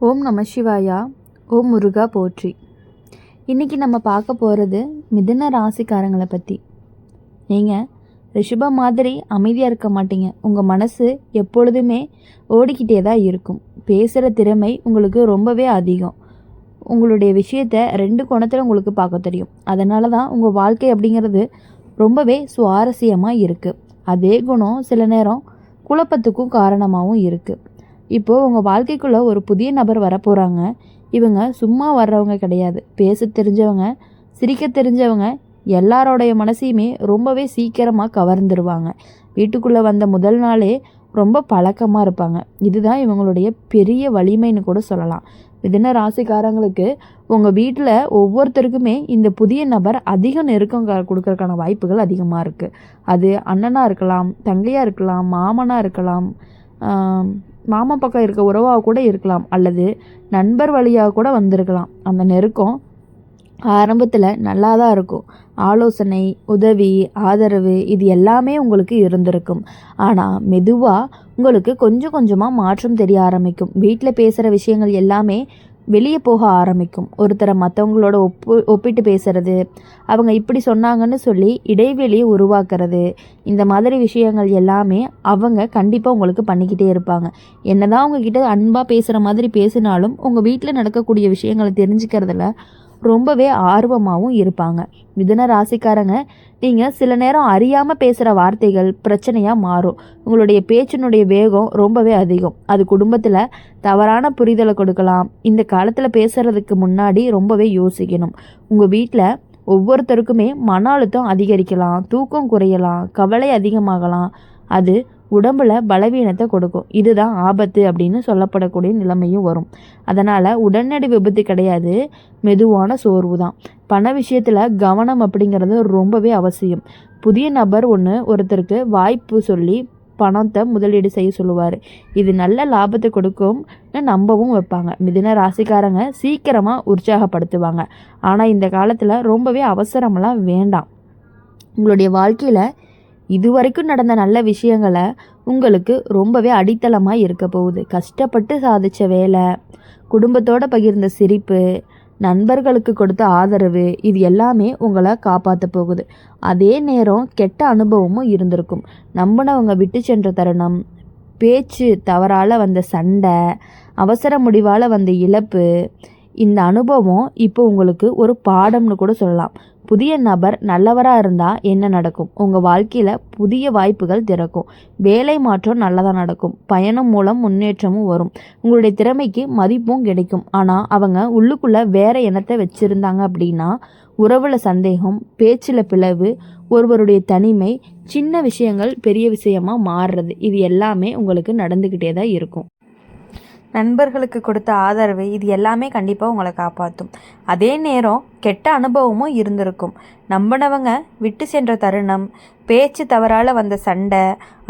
ஓம் நம சிவாயா. ஓம் முருகா போற்றி. இன்றைக்கி நம்ம பார்க்க போகிறது மிதுன ராசிக்காரங்களை பற்றி. நீங்கள் ரிஷபம் மாதிரி அமைதியாக இருக்க மாட்டீங்க. உங்கள் மனசு எப்பொழுதுமே ஓடிக்கிட்டே தான் இருக்கும். பேசுகிற திறமை உங்களுக்கு ரொம்பவே அதிகம். உங்களுடைய விஷயத்தை 2 கோணத்தில் உங்களுக்கு பார்க்க தெரியும். அதனால தான் உங்கள் வாழ்க்கை அப்படிங்கிறது ரொம்பவே சுவாரஸ்யமாக இருக்குது. அதே குணம் சில நேரம் குழப்பத்துக்கும் காரணமாகவும் இருக்குது. இப்போது உங்கள் வாழ்க்கைக்குள்ளே ஒரு புதிய நபர் வரப்போகிறாங்க. இவங்க சும்மா வர்றவங்க கிடையாது. பேச தெரிஞ்சவங்க, சிரிக்க தெரிஞ்சவங்க, எல்லாரோடைய மனசையுமே ரொம்பவே சீக்கிரமாக கவர்ந்துருவாங்க. வீட்டுக்குள்ளே வந்த முதல் நாளே ரொம்ப பழக்கமாக இருப்பாங்க. இதுதான் இவங்களுடைய பெரிய வலிமைன்னு கூட சொல்லலாம். மிதுன ராசிக்காரங்களுக்கு உங்கள் வீட்டில் ஒவ்வொருத்தருக்குமே இந்த புதிய நபர் அதிக நெருக்கம் கொடுக்கறதுக்கான வாய்ப்புகள் அதிகமாக இருக்குது. அது அண்ணனாக இருக்கலாம், தங்கையாக இருக்கலாம், மாமனாக இருக்கலாம், மாமா பக்கம் இருக்க உறவாக கூட இருக்கலாம், அல்லது நண்பர் வழியாக கூட வந்திருக்கலாம். அந்த நெருக்கம் ஆரம்பத்தில் நல்லா தான் இருக்கும். ஆலோசனை, உதவி, ஆதரவு இது எல்லாமே உங்களுக்கு இருந்திருக்கும். ஆனால் மெதுவாக உங்களுக்கு கொஞ்சம் கொஞ்சமாக மாற்றம் தெரிய ஆரம்பிக்கும். வீட்டில் பேசுகிற விஷயங்கள் எல்லாமே வெளியே போக ஆரம்பிக்கும். ஒருத்தரை மற்றவங்களோட ஒப்பிட்டு பேசுகிறது, அவங்க இப்படி சொன்னாங்கன்னு சொல்லி இடைவெளியை உருவாக்குறது, இந்த மாதிரி விஷயங்கள் எல்லாமே அவங்க கண்டிப்பாக உங்களுக்கு பண்ணிக்கிட்டே இருப்பாங்க. என்னதான் உங்ககிட்ட அன்பாக பேசுகிற மாதிரி பேசினாலும் உங்கள் வீட்டில் நடக்கக்கூடிய விஷயங்களை தெரிஞ்சுக்கிறதுல ரொம்பவே ஆர்வமாகவும் இருப்பாங்க. மிதுன ராசிக்காரங்க, நீங்கள் சில நேரம் அறியாமல் பேசுகிற வார்த்தைகள் பிரச்சனையாக மாறும். உங்களுடைய பேச்சினுடைய வேகம் ரொம்பவே அதிகம். அது குடும்பத்தில் தவறான புரிதலை கொடுக்கலாம். இந்த காலத்தில் பேசுகிறதுக்கு முன்னாடி ரொம்பவே யோசிக்கணும். உங்கள் வீட்டில் ஒவ்வொருத்தருக்குமே மன அழுத்தம் அதிகரிக்கலாம், தூக்கம் குறையலாம், கவலை அதிகமாகலாம். அது உடம்புல பலவீனத்தை கொடுக்கும். இதுதான் ஆபத்து அப்படின்னு சொல்லப்படக்கூடிய நிலைமையும் வரும். அதனால் உடனடி விபத்து கிடையாது, மெதுவான சோர்வு தான். பண விஷயத்தில் கவனம் அப்படிங்கிறது ரொம்பவே அவசியம். புதிய நபர் ஒருத்தருக்கு வாய்ப்பு சொல்லி பணத்தை முதலீடு செய்ய சொல்லுவார். இது நல்ல லாபத்தை கொடுக்கும்னு நம்பவும் வைப்பாங்க. மிதுன ராசிக்காரங்க சீக்கிரமாக உற்சாகப்படுத்துவாங்க. ஆனால் இந்த காலத்தில் ரொம்பவே அவசரமெல்லாம் வேண்டாம். உங்களுடைய வாழ்க்கையில் இதுவரைக்கும் நடந்த நல்ல விஷயங்களை உங்களுக்கு ரொம்பவே அடித்தளமாக இருக்க போகுது. கஷ்டப்பட்டு சாதித்த வேலை, குடும்பத்தோடு பகிர்ந்த சிரிப்பு, நண்பர்களுக்கு கொடுத்த ஆதரவு இது எல்லாமே உங்களை காப்பாற்ற போகுது. அதே நேரம் கெட்ட அனுபவமும் இருந்திருக்கும். நம்பினவங்க விட்டு சென்ற தருணம், பேச்சு தவறால் வந்த சண்டை, அவசர முடிவால் வந்த இழப்பு, இந்த அனுபவம் இப்போ உங்களுக்கு ஒரு பாடம்னு கூட சொல்லலாம். புதிய நபர் நல்லவராக இருந்தால் என்ன நடக்கும்? உங்கள் வாழ்க்கையில் புதிய வாய்ப்புகள் திறக்கும். வேலை மாற்றம் நல்லதாக நடக்கும். பயணம் மூலம் முன்னேற்றமும் வரும். உங்களுடைய திறமைக்கு மதிப்பும் கிடைக்கும். ஆனால் அவங்க உள்ளுக்குள்ளே வேறு எண்ணத்தை வச்சுருந்தாங்க அப்படின்னா உறவில் சந்தேகம், பேச்சில் பிளவு, ஒருவருடைய தனிமை, சின்ன விஷயங்கள் பெரிய விஷயமாக மாறுறது இது எல்லாமே உங்களுக்கு நடந்துக்கிட்டே தான் இருக்கும். நண்பர்களுக்கு கொடுத்த ஆதரவு இது எல்லாமே கண்டிப்பாக உங்களை காப்பாற்றும். அதே நேரம் கெட்ட அனுபவமும் இருந்திருக்கும். நம்பினவங்க விட்டு சென்ற தருணம், பேச்சு தவறால் வந்த சண்டை,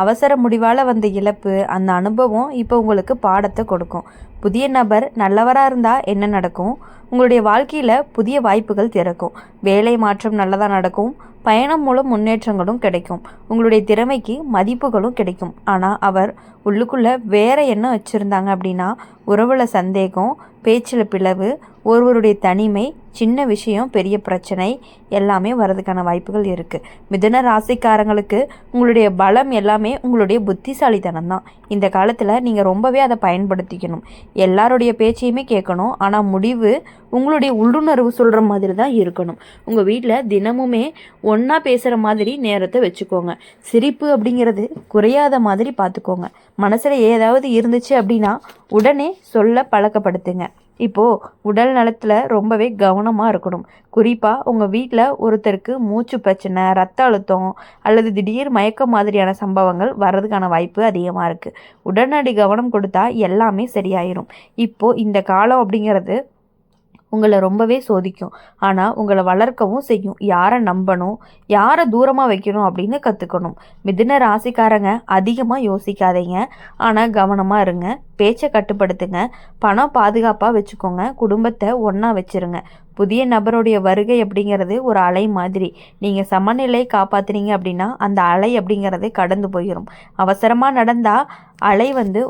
அவசர முடிவால் வந்த இழப்பு, அந்த அனுபவம் இப்போ உங்களுக்கு பாடத்தை கொடுக்கும். புதிய நபர் நல்லவராக இருந்தால் என்ன நடக்கும்? உங்களுடைய வாழ்க்கையில் புதிய வாய்ப்புகள் திறக்கும். வேலை மாற்றம் நல்லதாக நடக்கும். பயணம் மூலம் முன்னேற்றங்களும் கிடைக்கும். உங்களுடைய திறமைக்கு மதிப்புகளும் கிடைக்கும். ஆனால் அவர் உள்ளுக்குள்ளே வேற என்ன வச்சுருந்தாங்க அப்படின்னா உறவில் சந்தேகம், பேச்சில் பிளவு, ஒருவருடைய தனிமை, சின்ன விஷயம் பெரிய பிரச்சனை எல்லாமே வர்றதுக்கான வாய்ப்புகள் இருக்குது. மிதுன ராசிக்காரங்களுக்கு உங்களுடைய பலம் எல்லாமே உங்களுடைய புத்திசாலித்தனம் தான். இந்த காலத்தில் நீங்கள் ரொம்பவே அதை பயன்படுத்திக்கணும். எல்லாருடைய பேச்சையுமே கேட்கணும். ஆனால் முடிவு உங்களுடைய உள்ளுணர்வு சொல்கிற மாதிரி தான் இருக்கணும். உங்கள் வீட்டில் தினமுமே ஒன்றா பேசுகிற மாதிரி நேரத்தை வச்சுக்கோங்க. சிரிப்பு அப்படிங்கிறது குறையாத மாதிரி பார்த்துக்கோங்க. மனசில் ஏதாவது இருந்துச்சு அப்படின்னா உடனே சொல்ல பழக்கப்படுத்துங்க. இப்போது உடல் நலத்தில் ரொம்பவே கவனமாக இருக்கணும். குறிப்பாக உங்கள் வீட்டில் ஒருத்தருக்கு மூச்சு பிரச்சனை, ரத்த அழுத்தம் அல்லது திடீர் மயக்கம் மாதிரியான சம்பவங்கள் வர்றதுக்கான வாய்ப்பு அதிகமாக இருக்குது. உடனடி கவனம் கொடுத்தா எல்லாமே சரியாயிரும். இப்போது இந்த காலம் அப்படிங்கிறது உங்களை ரொம்பவே சோதிக்கும். ஆனால் உங்களை வளர்க்கவும் செய்யும். யாரை நம்பணும், யாரை தூரமாக வைக்கணும் அப்படின்னு கற்றுக்கணும். மிதுன ராசிக்காரங்க அதிகமாக யோசிக்காதீங்க, ஆனால் கவனமாக இருங்க. பேச்சை கட்டுப்படுத்துங்க. பணம் பாதுகாப்பாக வச்சுக்கோங்க. குடும்பத்தை ஒன்றா வச்சுருங்க. புதிய நபருடைய வருகை அப்படிங்கிறது ஒரு அலை மாதிரி. நீங்கள் சமநிலை காப்பாற்றுனீங்க அப்படின்னா அந்த அலை அப்படிங்கிறது கடந்து போயிடும். அவசரமாக நடந்தால் அலை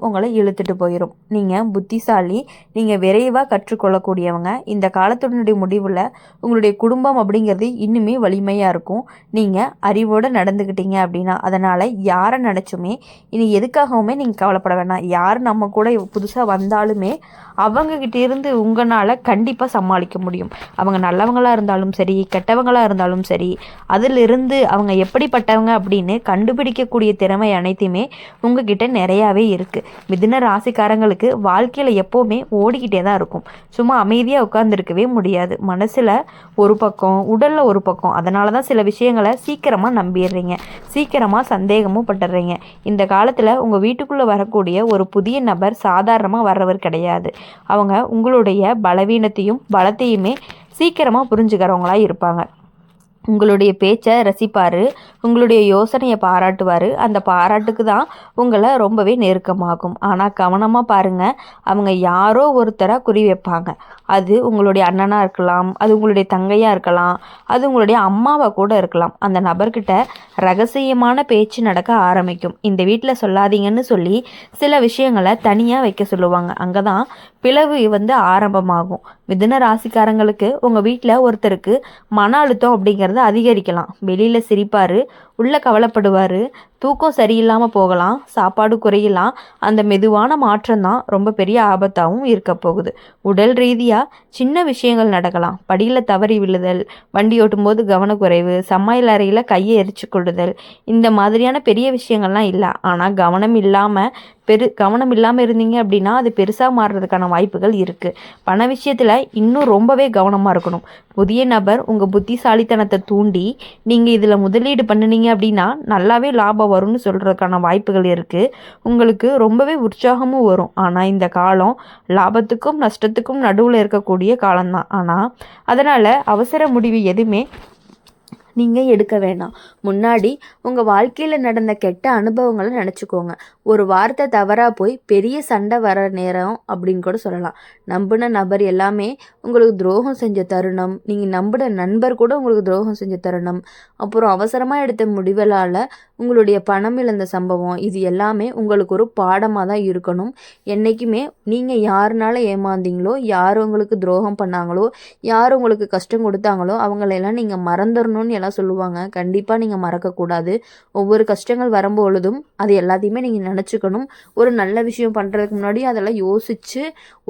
உங்களை இழுத்துட்டு போயிடும். நீங்கள் புத்திசாலி, நீங்கள் விரைவாக கற்றுக்கொள்ளக்கூடியவங்க. இந்த காலத்தினுடைய முடிவில் உங்களுடைய குடும்பம் அப்படிங்கிறது இன்னுமே வலிமையாக இருக்கும். நீங்கள் அறிவோடு நடந்துக்கிட்டீங்க அப்படின்னா. அதனால் யாரை நினச்சுமே இனி எதுக்காகவுமே நீங்கள் கவலைப்பட வேணாம். யார் நம்ம கூட புதுசாக வந்தாலுமே அவங்கக்கிட்ட இருந்து உங்களால் கண்டிப்பாக சமாளிக்க முடியும். அவங்க நல்லவங்களாக இருந்தாலும் சரி, கெட்டவங்களாக இருந்தாலும் சரி, அதிலிருந்து அவங்க எப்படிப்பட்டவங்க அப்படின்னு கண்டுபிடிக்கக்கூடிய திறமை அனைத்துமே உங்ககிட்ட நிறையாவே இருக்குது. மிதுன ராசிக்காரங்களுக்கு வாழ்க்கையில் எப்போவுமே ஓடிக்கிட்டே தான் இருக்கும். சும்மா அமைதியாக உட்காந்துருக்கவே முடியாது. மனசில் ஒரு பக்கம், உடலில் ஒரு பக்கம். அதனால தான் சில விஷயங்களை சீக்கிரமாக நம்பிடுறீங்க, சீக்கிரமாக சந்தேகமும் பட்டுடுறீங்க. இந்த காலத்தில் உங்கள் வீட்டுக்குள்ளே வரக்கூடிய ஒரு புதிய நபர் சாதாரணமாக வர்றவர் கிடையாது. அவங்க உங்களுடைய பலவீனத்தையும் பலத்தையுமே சீக்கிரமாக புரிஞ்சுக்கிறவங்களாக இருப்பாங்க. உங்களுடைய பேச்சை ரசிப்பார், உங்களுடைய யோசனையை பாராட்டுவார். அந்த பாராட்டுக்கு தான் உங்களை ரொம்பவே நெருக்கமாகும். ஆனால் கவனமாக பாருங்கள், அவங்க யாரோ ஒருத்தராக குறி வைப்பாங்க. அது உங்களுடைய அண்ணனாக இருக்கலாம், அது உங்களுடைய தங்கையாக இருக்கலாம், அது உங்களுடைய அம்மாவாக கூட இருக்கலாம். அந்த நபர்கிட்ட ரகசியமான பேச்சு நடக்க ஆரம்பிக்கும். இந்த வீட்டில் சொல்லாதீங்கன்னு சொல்லி சில விஷயங்களை தனியாக வைக்க சொல்லுவாங்க. அங்கே தான் பிளவு ஆரம்பமாகும். மிதுன ராசிக்காரங்களுக்கு உங்கள் வீட்டில் ஒருத்தருக்கு மன அழுத்தம் அப்படிங்கிறது அதிகரிக்கலாம். வெளியில் சிரிப்பார், உள்ளே கவலைப்படுவார், தூக்கம் சரியில்லாமல் போகலாம், சாப்பாடு குறையலாம். அந்த மெதுவான மாற்றம் தான் ரொம்ப பெரிய ஆபத்தாகவும் இருக்க போகுது. உடல் ரீதியாக சின்ன விஷயங்கள் நடக்கலாம். படியில் தவறி விழுதல், வண்டி ஓட்டும்போது கவனக்குறைவு, சமையல் அறையில் கையை எரிச்சு கொள்ளுதல், இந்த மாதிரியான பெரிய விஷயங்கள்லாம் இல்லை. ஆனால் கவனம் இல்லாமல் இருந்தீங்க அப்படின்னா அது பெருசாக மாறுறதுக்கான வாய்ப்புகள் இருக்குது. பண விஷயத்தில் இன்னும் ரொம்பவே கவனமாக இருக்கணும். புதிய நபர் உங்கள் புத்திசாலித்தனத்தை தூண்டி நீங்கள் இதில் முதலீடு பண்ணினீங்க அப்படின்னா நல்லாவே லாபம் வரும்னு சொல்கிறதுக்கான வாய்ப்புகள் இருக்குது. உங்களுக்கு ரொம்பவே உற்சாகமும் வரும். ஆனால் இந்த காலம் லாபத்துக்கும் நஷ்டத்துக்கும் நடுவில் இருக்கக்கூடிய காலம்தான். ஆனால் அதனால் அவசர முடிவு எதுவுமே நீங்கள் எடுக்க வேணாம். முன்னாடி உங்கள் வாழ்க்கையில் நடந்த கெட்ட அனுபவங்களை நினச்சிக்கோங்க. ஒரு வார்த்தை தவறாக போய் பெரிய சண்டை வர நேரம் அப்படின்னு கூட சொல்லலாம். நம்பின நபர் எல்லாமே உங்களுக்கு துரோகம் செஞ்ச தருணம், நீங்கள் நம்பின நண்பர் கூட உங்களுக்கு துரோகம் செஞ்ச தருணம், அப்புறம் அவசரமாக எடுத்த முடிவுகளால் உங்களுடைய பணம் இழந்த சம்பவம், இது எல்லாமே உங்களுக்கு ஒரு பாடமாக தான் இருக்கணும். என்றைக்குமே நீங்கள் யாருனால ஏமாந்தீங்களோ, யார் உங்களுக்கு துரோகம் பண்ணாங்களோ, யார் உங்களுக்கு கஷ்டம் கொடுத்தாங்களோ அவங்களெல்லாம் நீங்கள் மறந்துடணும்னு எல்லாம் சொல்லுவாங்க. கண்டிப்பாக நீங்கள் மறக்கக்கூடாது. ஒவ்வொரு கஷ்டங்கள் வரும்பொழுதும் அது எல்லாத்தையுமே நீங்கள் நினச்சிக்கணும். ஒரு நல்ல விஷயம் பண்ணுறதுக்கு முன்னாடி அதெல்லாம் யோசித்து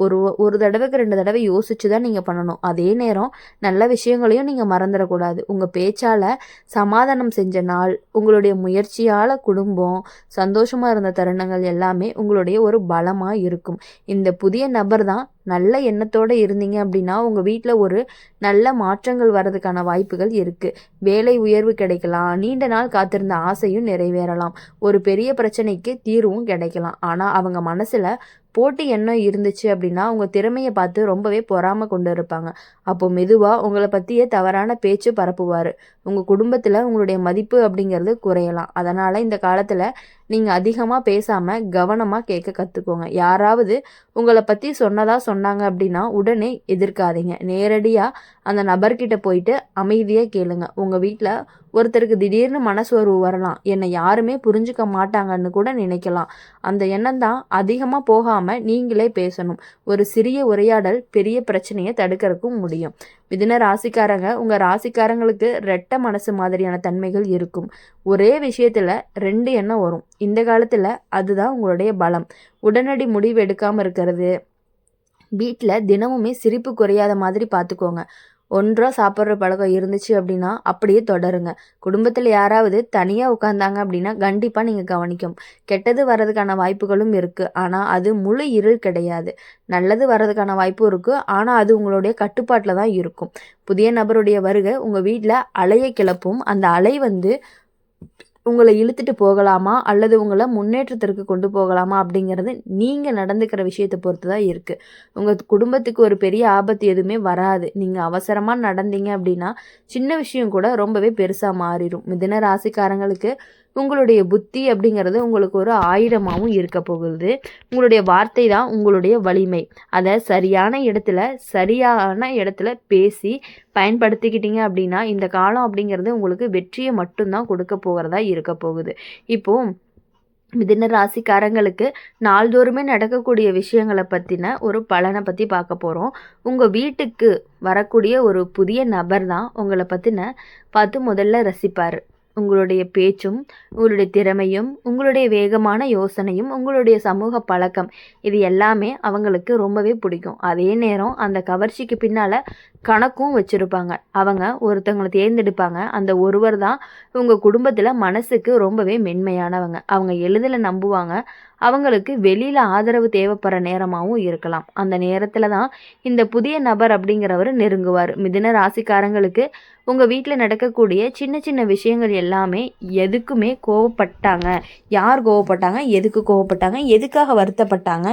ஒரு தடவைக்கு 2 தடவை யோசித்து தான் நீங்கள் பண்ணணும். அதே நேரம் நல்ல விஷயங்களையும் நீங்கள் மறந்துடக்கூடாது. உங்கள் பேச்சால் சமாதானம் செஞ்ச நாள், உங்களுடைய முயற்சியால் குடும்பம் சந்தோஷமாக இருந்த தருணங்கள் எல்லாமே உங்களுடைய ஒரு பலமாக இருக்கும். இந்த புதிய நபர் தான் நல்ல எண்ணத்தோடு இருந்தீங்க அப்படின்னா உங்கள் வீட்டில் ஒரு நல்ல மாற்றங்கள் வர்றதுக்கான வாய்ப்புகள் இருக்குது. வேலை உயர்வு கிடைக்கலாம், நீண்ட நாள் காத்திருந்த ஆசையும் நிறைவேறலாம், ஒரு பெரிய பிரச்சனைக்கு தீர்வும் கிடைக்கலாம். ஆனால் அவங்க மனசில் போட்டி எண்ணம் இருந்துச்சு அப்படின்னா உங்கள் திறமையை பார்த்து ரொம்பவே பொறாமை கொண்டு இருப்பாங்க. அப்போது மெதுவாக உங்களை பற்றியே தவறான பேச்சு பரப்புவார். உங்கள் குடும்பத்தில் உங்களுடைய மதிப்பு அப்படிங்கிறது குறையலாம். அதனால் இந்த காலத்தில் நீங்கள் அதிகமாக பேசாமல் கவனமாக கேட்க கற்றுக்கோங்க. யாராவது உங்களை பற்றி சொன்னாங்க அப்படின்னா உடனே எதிர்க்காதீங்க. நேரடியாக அந்த நபர்கிட்ட போயிட்டு அமைதியாக கேளுங்க. உங்கள் வீட்டில் ஒருத்தருக்கு திடீர்னு மனசோர்வு வரலாம், என்னை யாருமே புரிஞ்சுக்க மாட்டாங்கன்னு கூட நினைக்கலாம். அந்த எண்ணம் தான் அதிகமாக போகாமல் நீங்களே பேசணும். ஒரு சிறிய உரையாடல் பெரிய பிரச்சனையை தடுக்கிறதுக்கும் முடியும். மிதுன ராசிக்காரங்க, உங்கள் ராசிக்காரங்களுக்கு ரெட்டை மனசு மாதிரியான தன்மைகள் இருக்கும். ஒரே விஷயத்தில் 2 எண்ணம் வரும். இந்த காலத்தில் அதுதான் உங்களுடைய பலம். உடனடி முடிவு எடுக்காமல் இருக்கிறது, வீட்டில் தினமுமே சிரிப்பு குறையாத மாதிரி பார்த்துக்கோங்க. ஒன்றாக சாப்பிட்ற பழக்கம் இருந்துச்சு அப்படின்னா அப்படியே தொடருங்க. குடும்பத்தில் யாராவது தனியாக உட்காந்தாங்க அப்படின்னா கண்டிப்பாக நீங்கள் கவனிக்கும். கெட்டது வர்றதுக்கான வாய்ப்புகளும் இருக்குது. ஆனால் அது முழு இருள் கிடையாது. நல்லது வர்றதுக்கான வாய்ப்பும் இருக்குது. ஆனால் அது உங்களுடைய கட்டுப்பாட்டில் தான் இருக்கும். புதிய நபருடைய வருகை உங்கள் வீட்டில் அலையை கிளப்பும். அந்த அலை உங்களை இழுத்துட்டு போகலாமா அல்லது உங்களை முன்னேற்றத்திற்கு கொண்டு போகலாமா அப்படிங்கிறது நீங்கள் நடந்துக்கிற விஷயத்தை பொறுத்து தான் இருக்குது. உங்கள் குடும்பத்துக்கு ஒரு பெரிய ஆபத்து எதுவுமே வராது. நீங்கள் அவசரமாக நடந்தீங்க அப்படின்னா சின்ன விஷயம் கூட ரொம்பவே பெருசாக மாறிடும். மிதுன ராசிக்காரங்களுக்கு உங்களுடைய புத்தி அப்படிங்கிறது உங்களுக்கு ஒரு ஆயுதமாகவும் இருக்க போகுது. உங்களுடைய வார்த்தை தான் உங்களுடைய வலிமை. அதை சரியான இடத்துல பேசி பயன்படுத்திக்கிட்டீங்க அப்படின்னா இந்த காலம் அப்படிங்கிறது உங்களுக்கு வெற்றியை மட்டும்தான் கொடுக்க போகிறதா இருக்க போகுது. இப்போது மிதுன ராசிக்காரங்களுக்கு நாள்தோறுமே நடக்கக்கூடிய விஷயங்களை பற்றின ஒரு பலனை பற்றி பார்க்க போகிறோம். உங்கள் வீட்டுக்கு வரக்கூடிய ஒரு புதிய நபர் தான் உங்களை பார்த்து முதல்ல ரசிப்பார். உங்களுடைய பேச்சும் உங்களுடைய திறமையும் உங்களுடைய வேகமான யோசனையும் உங்களுடைய சமூக பழக்கம் இது எல்லாமே அவங்களுக்கு ரொம்பவே பிடிக்கும். அதே நேரம் அந்த கவர்ச்சிக்கு பின்னால் கணக்கும் வச்சுருப்பாங்க. அவங்க ஒருத்தவங்களை தேர்ந்தெடுப்பாங்க. அந்த ஒருவர் தான் உங்கள் குடும்பத்தில் மனசுக்கு ரொம்பவே மென்மையானவங்க. அவங்க எளிதில் நம்புவாங்க. அவங்களுக்கு வெளியில் ஆதரவு தேவைப்படுற நேரமாகவும் இருக்கலாம். அந்த நேரத்தில் தான் இந்த புதிய நபர் அப்படிங்கிறவர் நெருங்குவார். மிதுன ராசிக்காரங்களுக்கு உங்கள் வீட்டில் நடக்கக்கூடிய சின்ன சின்ன விஷயங்கள் எல்லாமே எதுக்குமே கோவப்பட்டாங்க, யார் கோவப்பட்டாங்க, எதுக்கு கோவப்பட்டாங்க, எதுக்காக வருத்தப்பட்டாங்க,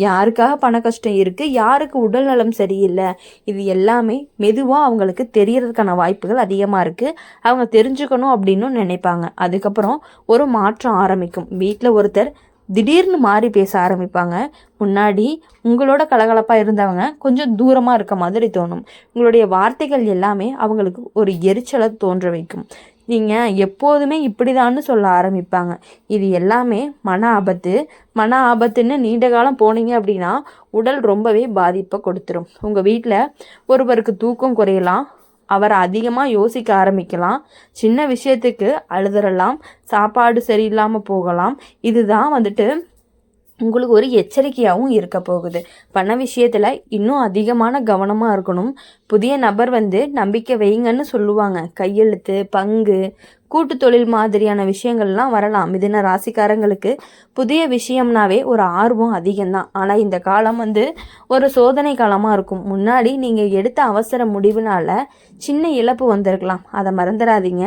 யாருக்காக பண கஷ்டம் இருக்குது, யாருக்கு உடல் நலம் சரியில்லை, இது எல்லாமே மெதுவாக அவங்களுக்கு தெரியறதுக்கான வாய்ப்புகள் அதிகமாக இருக்குது. அவங்க தெரிஞ்சுக்கணும் அப்படின்னு நினைப்பாங்க. அதுக்கப்புறம் ஒரு மாற்றம் ஆரம்பிக்கும். வீட்டில் ஒருத்தர் திடீர்னு மாறி பேச ஆரம்பிப்பாங்க. முன்னாடி உங்களோட கலகலப்பாக இருந்தவங்க கொஞ்சம் தூரமாக இருக்க மாதிரி தோணும். உங்களுடைய வார்த்தைகள் எல்லாமே அவங்களுக்கு ஒரு எரிச்சலை தோன்ற வைக்கும். நீங்கள் எப்போதுமே இப்படிதான்னு சொல்ல ஆரம்பிப்பாங்க. இது எல்லாமே மன ஆபத்துன்னு நீண்ட காலம் போனீங்க அப்படின்னா உடல் ரொம்பவே பாதிப்பை கொடுத்துரும். உங்கள் வீட்டில் ஒருவருக்கு தூக்கம் குறையலாம், அவரை அதிகமாக யோசிக்க ஆரம்பிக்கலாம், சின்ன விஷயத்துக்கு அழுதுறலாம், சாப்பாடு சரியில்லாமல் போகலாம். இதுதான் உங்களுக்கு ஒரு எச்சரிக்கையாகவும் இருக்க போகுது. பண விஷயத்தில் இன்னும் அதிகமான கவனமாக இருக்கணும். புதிய நபர் நம்பிக்கை வைங்கன்னு சொல்லுவாங்க. கையெழுத்து, பங்கு, கூட்டு தொழில் மாதிரியான விஷயங்கள்லாம் வரலாம். மிதுன ராசிக்காரங்களுக்கு புதிய விஷயம்னாவே ஒரு ஆர்வம் அதிகம்தான். ஆனால் இந்த காலம் ஒரு சோதனை காலமாக இருக்கும். முன்னாடி நீங்கள் எடுத்த அவசர முடிவுனால சின்ன இழப்பு வந்திருக்கலாம். அதை மறந்துடாதீங்க.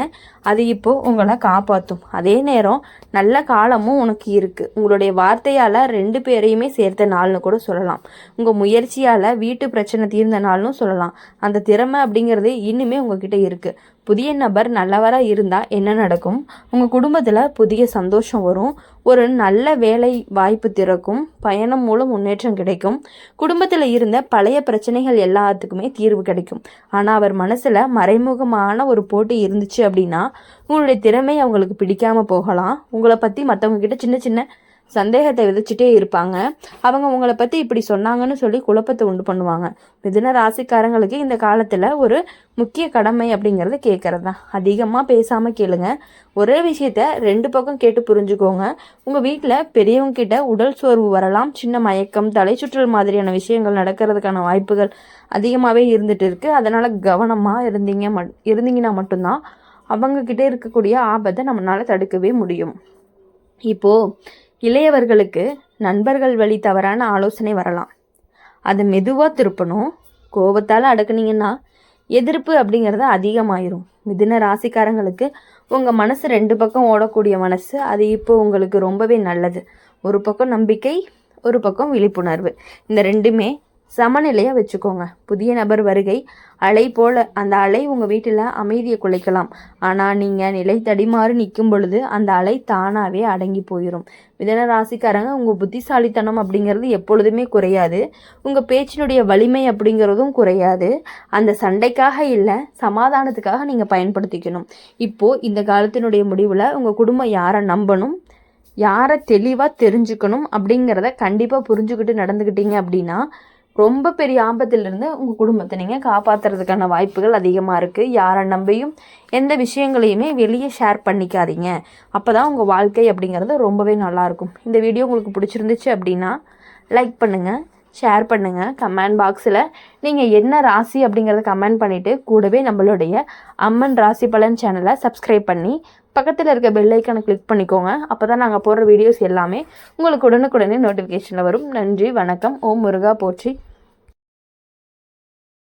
அது இப்போது உங்களை காப்பாற்றும். அதே நேரம் நல்ல காலமும் உனக்கு இருக்குது. உங்களுடைய வார்த்தையால் 2 பேரையுமே சேர்த்த நாள்னு கூட சொல்லலாம். உங்கள் முயற்சியால் வீட்டு பிரச்சனை தீர்ந்த நாள்னு சொல்லலாம். அந்த திறமை அப்படிங்கிறது இன்னுமே உங்ககிட்ட இருக்குது. புதிய நபர் நல்லவராக இருந்தால் என்ன நடக்கும்? உங்கள் குடும்பத்தில் புதிய சந்தோஷம் வரும். ஒரு நல்ல வேலை வாய்ப்பு திறக்கும். பயணம் மூலம் முன்னேற்றம் கிடைக்கும். குடும்பத்தில் இருந்த பழைய பிரச்சனைகள் எல்லாத்துக்குமே தீர்வு கிடைக்கும். ஆனால் அவர் மனசில் மறைமுகமான ஒரு போட்டி இருந்துச்சு அப்படின்னா உங்களுடைய திறமை அவங்களுக்கு பிடிக்காமல் போகலாம். உங்களை பற்றி மற்றவங்க கிட்ட சின்ன சின்ன சந்தேகத்தை விதைச்சிட்டே இருப்பாங்க. அவங்க உங்களை பற்றி இப்படி சொன்னாங்கன்னு சொல்லி குழப்பத்தை உண்டு பண்ணுவாங்க. மிதுன ராசிக்காரங்களுக்கு இந்த காலத்தில் ஒரு முக்கிய கடமை அப்படிங்கிறது கேட்குறது தான். அதிகமாக பேசாமல் கேளுங்க. ஒரே விஷயத்த 2 பக்கம் கேட்டு புரிஞ்சுக்கோங்க. உங்கள் வீட்டில் பெரியவங்க கிட்ட உடல் சோர்வு வரலாம். சின்ன மயக்கம், தலை சுற்றல் மாதிரியான விஷயங்கள் நடக்கிறதுக்கான வாய்ப்புகள் அதிகமாகவே இருந்துகிட்டு இருக்குது. அதனால் கவனமாக இருந்தீங்கன்னா மட்டும்தான் அவங்கக்கிட்ட இருக்கக்கூடிய ஆபத்தை நம்மளால் தடுக்கவே முடியும். இப்போது இளையவர்களுக்கு நண்பர்கள் வழி தவறான ஆலோசனை வரலாம். அதை மெதுவாக திருப்பணும். கோபத்தால் அடக்குனீங்கன்னா எதிர்ப்பு அப்படிங்கிறது அதிகமாயிரும். மிதுன ராசிக்காரங்களுக்கு உங்கள் மனசு 2 பக்கம் ஓடக்கூடிய மனசு. அது இப்போ உங்களுக்கு ரொம்பவே நல்லது. ஒரு பக்கம் நம்பிக்கை, ஒரு பக்கம் விழிப்புணர்வு. இந்த 2மே சமநிலையாக வச்சுக்கோங்க. புதிய நபர் வருகை அலை போல் அந்த அலை உங்கள் வீட்டில் அமைதியை குலைக்கலாம். ஆனால் நீங்கள் நிலை தடிமாறி நிற்கும் பொழுது அந்த அலை தானாகவே அடங்கி போயிடும். மிதுன ராசிக்காரங்க உங்கள் புத்திசாலித்தனம் அப்படிங்கிறது எப்பொழுதுமே குறையாது. உங்கள் பேச்சினுடைய வலிமை அப்படிங்கிறதும் குறையாது. அந்த சண்டைக்காக இல்லை, சமாதானத்துக்காக நீங்கள் பயன்படுத்திக்கணும். இப்போது இந்த காலத்தினுடைய முடிவில் உங்கள் குடும்பம் யாரை நம்பணும், யாரை தெளிவாக தெரிஞ்சுக்கணும் அப்படிங்கிறத கண்டிப்பாக புரிஞ்சுக்கிட்டு நடந்துக்கிட்டீங்க அப்படின்னா ரொம்ப பெரிய ஆபத்திலிருந்து உங்கள் குடும்பத்தை நீங்கள் காப்பாற்றுறதுக்கான வாய்ப்புகள் அதிகமாக இருக்குது. யாரை நம்பியும் எந்த விஷயங்களையுமே வெளியே ஷேர் பண்ணிக்காதீங்க. அப்போ தான் உங்கள் வாழ்க்கை அப்படிங்கிறது ரொம்பவே நல்லாயிருக்கும். இந்த வீடியோ உங்களுக்கு பிடிச்சிருந்துச்சு அப்படின்னா லைக் பண்ணுங்கள், ஷேர் பண்ணுங்கள். கமெண்ட் பாக்ஸில் நீங்கள் என்ன ராசி அப்படிங்கிறத கமெண்ட் பண்ணிவிட்டு கூடவே நம்மளுடைய அம்மன் ராசி பலன் சேனலை சப்ஸ்கிரைப் பண்ணி பக்கத்தில் இருக்க பெல் ஐக்கானை கிளிக் பண்ணிக்கோங்க. அப்போ தான் நாங்கள் போடுற வீடியோஸ் எல்லாமே உங்களுக்கு உடனுக்குடனே நோட்டிஃபிகேஷனில் வரும். நன்றி, வணக்கம். ஓம் முருகா போற்றி.